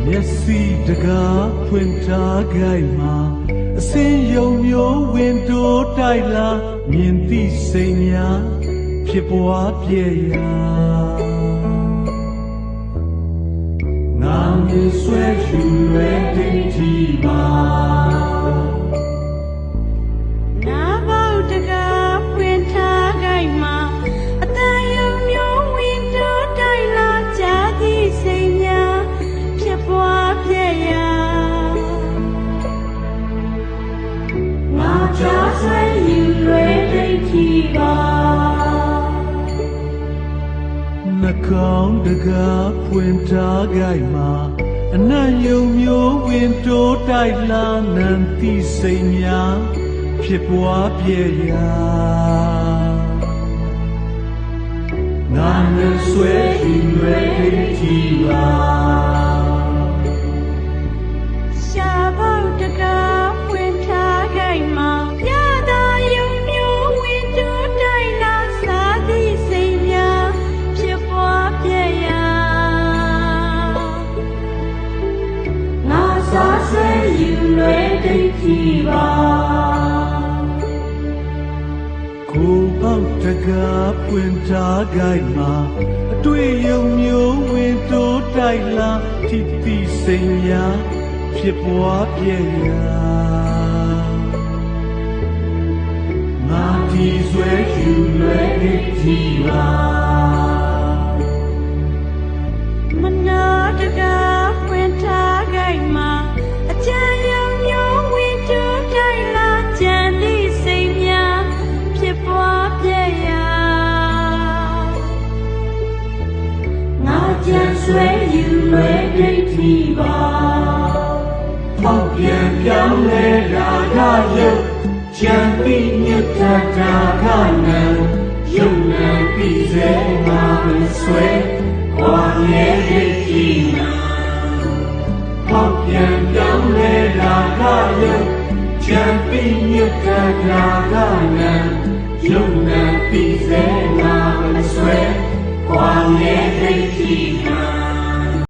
မျက်စိတကားဖွင့်ထားခိုင်မှာအစင်းယုံမျိုးဝင်တိုးတိုက်လာမြင်သိစိတ်များဖြစ်ပွားပြည့်ရာငါမြင်ဆွဲယူရွယ်ဒိဋ္ဌိမှာနာဘောက်တကားဖွင့်ထားခိုင်မှာအတန်ယုံမျိုးဝင်တိုးတိုက်လာကြသည့်စိတ်များဖြစ်ပွားပြည့်ရာငါကြားဆွဲယူရွယ်ဒိဋ္ဌိပါနှာခေါင်းတကားဖွင့်ထားခိုင်မှာအနံ့ယုံမျိုးဝင်တိုးတိုက်လာနံသိစိတ်များဖြစ်ပွားပြည့်ရာငါနဲ့ဆွဲယူရွယ်ဒိဋ္ဌိပါရှာဘောက်တကားဖွင့်ထားခိုင်မှာရတာယုံမျိုးဝင်တိုးတိုက်လာစားသည့်စိတ်များဖြစ်ပွားပြည့်ရာငါစားဆွဲယူလွယ်ဒိဋ္ဌိပါကိုယ်ပေါက်တကားပွင့်ထားခိုင်မှာအတွေ့ယုံမျိုးဝင်တိုးတိုက်လာထိတိစိတ်များဖြစ်ပွားပြည့်ရာငါဒီဆွဲယူလွယ်ဒိဋ္ဌိပါမနာတကားဖွင့်ထားခိုင်မှာအကြံယုံမျိုးဝင်တိုးတိုက်လာကြံသည့်စိတ်များဖြစ်ပွားပြည့်ရာငါကြံဆွဲယူလွယ်ဒိဋ္ဌိပါပေါက်ပြန်ပြောင်းလဲရာဂယုတ်ကြံပြီးမြတ်တာခနံယုံနံပြီးစေမှာဆွဲဝါရဲ့ဒိဋ္ဌိနာပေါက်ပြန်ပြောင်းလဲရာဂယုတ်ကြံပြီးမြတ်တာခနံယုံနံ